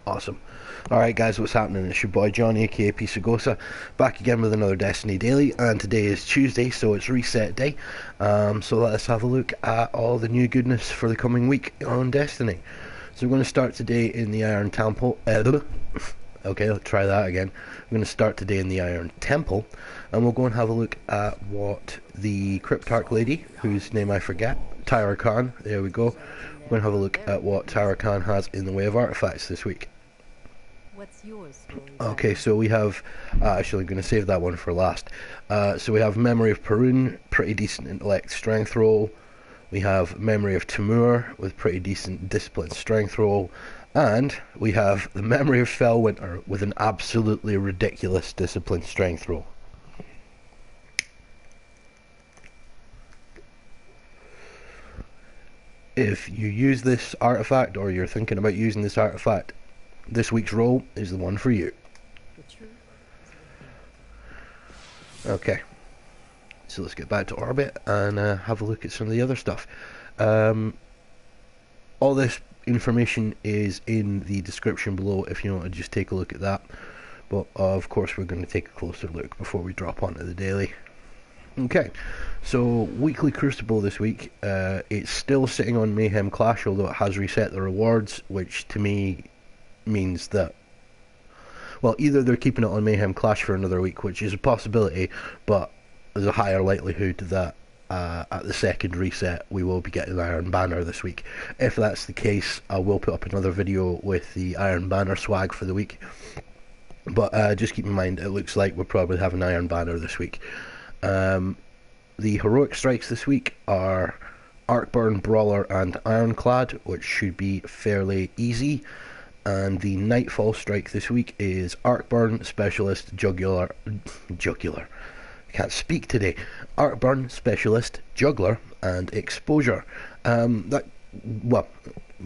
Awesome. Alright guys, what's happening? It's your boy John, aka Pisagosa, back again with another Destiny Daily, and today is Tuesday, so it's reset day. So let us have a look at all the new goodness for the coming week on Destiny. So we're going to start today in the Iron Temple. Okay, let's try that again. We're going to start today in the Iron Temple, and we'll go and have a look at what the Cryptarch lady, whose name I forget, Tyra Khan, there we go. We're going to have a look at what Tyra Khan has in the way of artifacts this week. What's yours? Okay, so we have, actually I'm going to save that one for last. So we have Memory of PERUN, pretty decent intellect strength roll. We have Memory of TIMUR with pretty decent discipline strength roll. And we have the Memory of FELWINTER with an absolutely ridiculous discipline strength roll. If you use this artifact, or you're thinking about using this artifact, this week's roll is the one for you. Okay, so let's get back to orbit and have a look at some of the other stuff. All this information is in the description below if you want to just take a look at that. But of course we're going to take a closer look before we drop onto the daily. Okay, so weekly Crucible this week, it's still sitting on Mayhem Clash, although it has reset the rewards, which to me means that, well, either they're keeping it on Mayhem Clash for another week, which is a possibility, but there's a higher likelihood that at the second reset we will be getting Iron Banner this week. If that's the case, I will put up another video with the Iron Banner swag for the week, but just keep in mind it looks like we'll probably have an Iron Banner this week. The heroic strikes this week are Arcburn, Brawler and Ironclad, which should be fairly easy. And the Nightfall strike this week is Arcburn, Specialist, Juggler. I can't speak today. Arcburn, Specialist, Juggler, and Exposure. Well,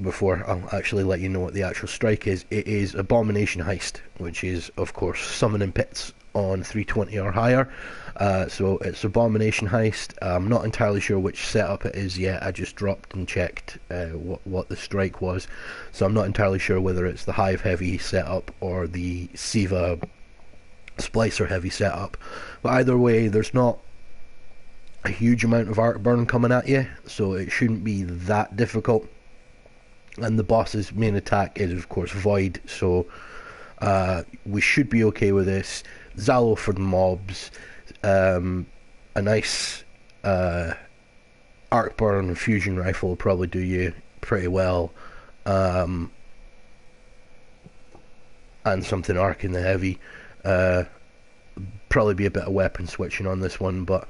before I'll actually let you know what the actual strike is, it is Abomination Heist, which is, of course, summoning pits on 320 or higher. So it's Abomination Heist. I'm not entirely sure which setup it is yet. I just dropped and checked what the strike was, so I'm not entirely sure whether it's the Hive heavy setup or the Siva Splicer heavy setup. But either way, there's not a huge amount of Arcburn coming at you, so it shouldn't be that difficult. And the boss's main attack is, of course, Void, so we should be okay with this. Zalo for the mobs, a nice Arcburn fusion rifle will probably do you pretty well, and something arc in the heavy. Probably be a bit of weapon switching on this one, but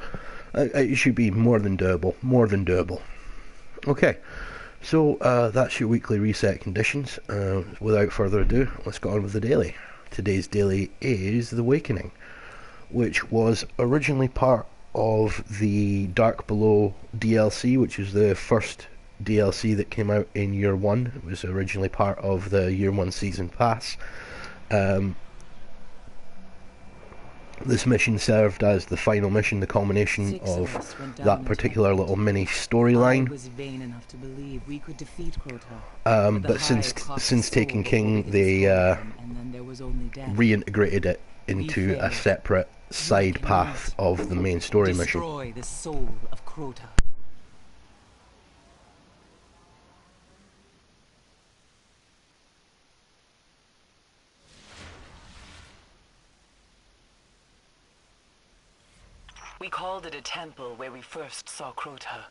it should be more than doable. Okay, so that's your weekly reset conditions. Without further ado, let's get on with the daily. Today's daily is the Awakening, which was originally part of the Dark Below DLC, which is the first DLC that came out in Year 1. It was originally part of the Year 1 Season Pass. This mission served as the final mission, the culmination of that particular little mini storyline. But since taking King, they reintegrated it into a separate side path of the main story mission. Destroy the soul of Crota. We called it a temple where we first saw Crota.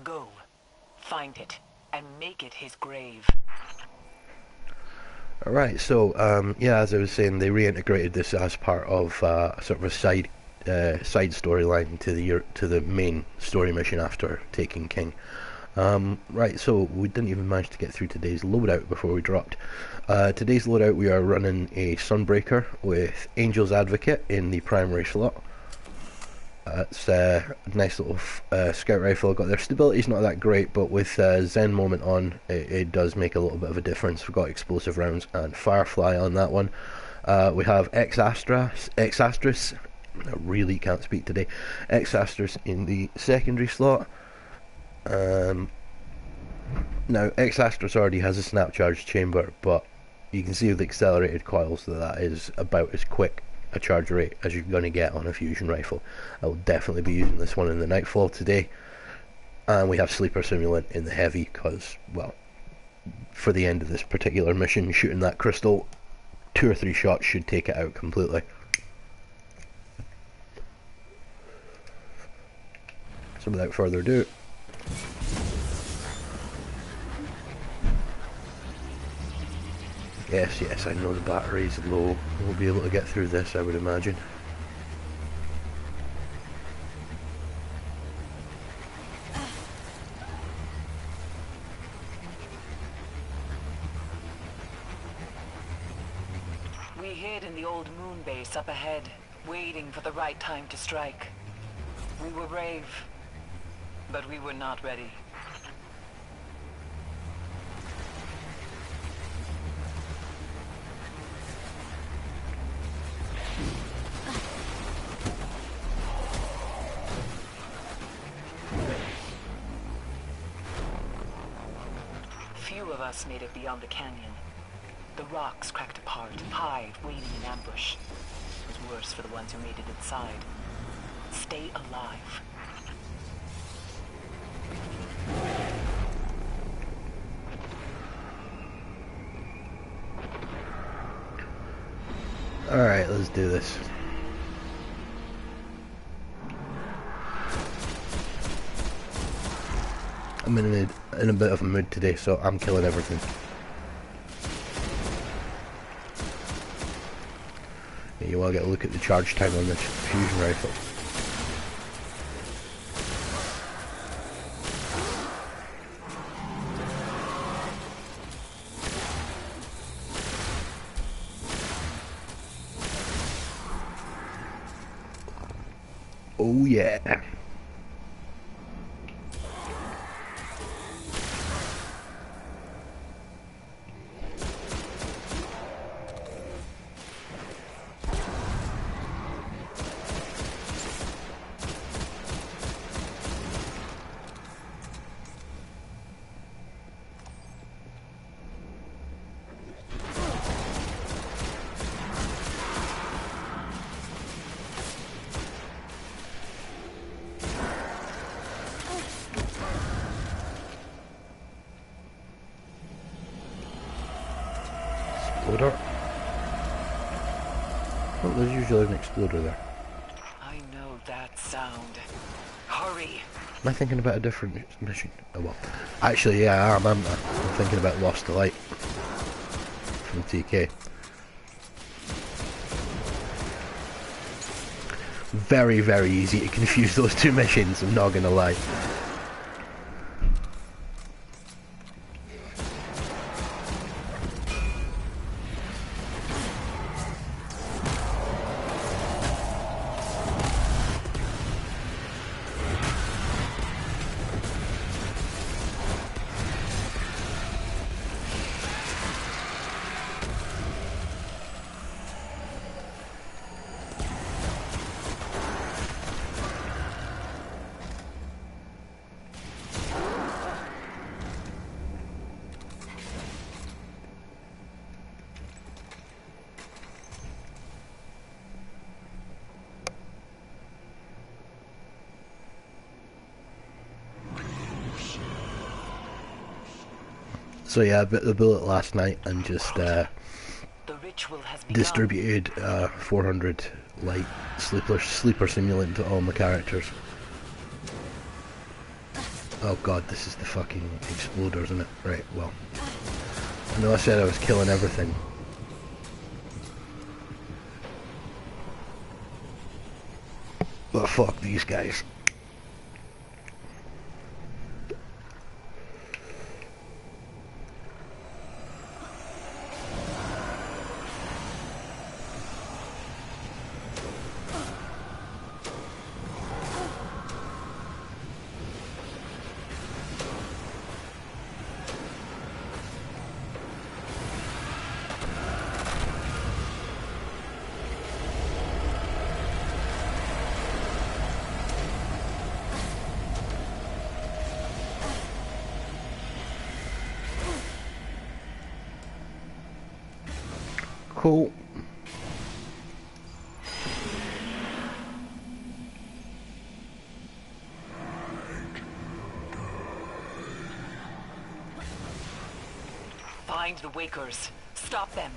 Go, find it, and make it his grave. Alright, so yeah, as I was saying, they reintegrated this as part of sort of a side storyline to the main story mission after taking King. Right, so we didn't even manage to get through today's loadout before we dropped. Today's loadout, we are running a Sunbreaker with Angel's Advocate in the primary slot. It's a nice little scout rifle. Got their stability's not that great, but with Zen Moment on, it does make a little bit of a difference. We've got explosive rounds and Firefly on that one. We have ASTRIS. I really can't speak today. ASTRIS in the secondary slot. Now, ASTRIS already has a snap charge chamber, but You can see with the accelerated coils that is about as quick a charge rate as you're going to get on a fusion rifle. I will definitely be using this one in the Nightfall today, and we have Sleeper Simulant in the heavy because, well, for the end of this particular mission, shooting that crystal 2 or 3 shots should take it out completely. So without further ado, yes, I know the battery's low. We'll be able to get through this, I would imagine. We hid in the old moon base up ahead, waiting for the right time to strike. We were brave, but we were not ready. Few of us made it beyond the canyon. The rocks cracked apart, Hive waiting in ambush. It was worse for the ones who made it inside. Stay alive. Alright, let's do this. I'm in a bit of a mood today, so I'm killing everything. Yeah, you want to get a look at the charge time on this fusion rifle. Oh yeah. Exploder. Oh, there's usually an exploder there. I know that sound. Hurry! Am I thinking about a different mission? Oh well. Actually, yeah, I am. I'm thinking about Lost to Light from TK. Very, very easy to confuse those two missions, I'm not gonna lie. So yeah, I bit the bullet last night and just The ritual has begun. distributed 400 light sleeper simulant to all my characters. Oh god, this is the fucking exploder, isn't it? Right, well. I know I said I was killing everything. But fuck these guys. Cool. Find the Wakers. Stop them.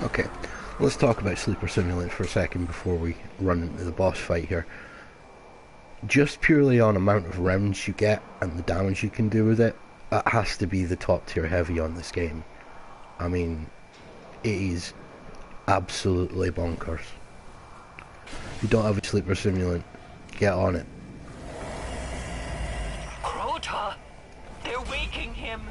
Okay, let's talk about Sleeper Simulant for a second before we run into the boss fight here. Just purely on amount of rounds you get and the damage you can do with it, that has to be the top tier heavy on this game. I mean, it is absolutely bonkers. If you don't have a Sleeper Simulant, get on it. Crota! They're waking him!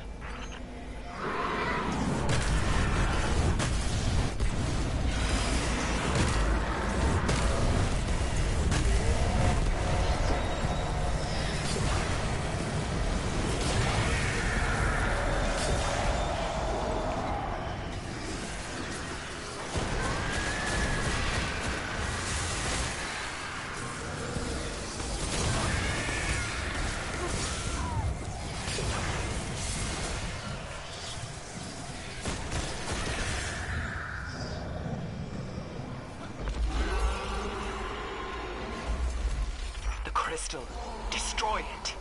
Crystal. Destroy it.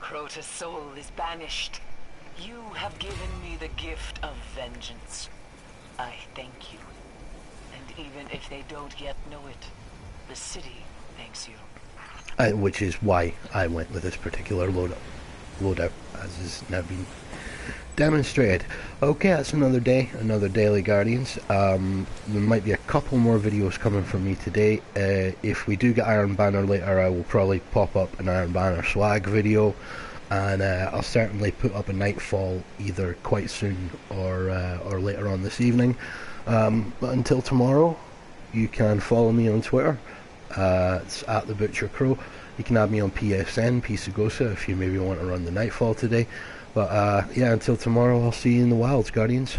Crota's soul is banished. You have given me the gift of vengeance. I thank you. And even if they don't yet know it, the city thanks you. Which is why I went with this particular loadout, as has now been demonstrated. Okay, that's another day, another daily Guardians. There might be a couple more videos coming from me today. If we do get Iron Banner later, I will probably pop up an Iron Banner swag video, and I'll certainly put up a Nightfall either quite soon or later on this evening. But until tomorrow, you can follow me on Twitter. It's at the Butcher Crow. You can add me on PSN, Pisagosa, if you maybe want to run the Nightfall today. But yeah, until tomorrow, I'll see you in the wilds, Guardians.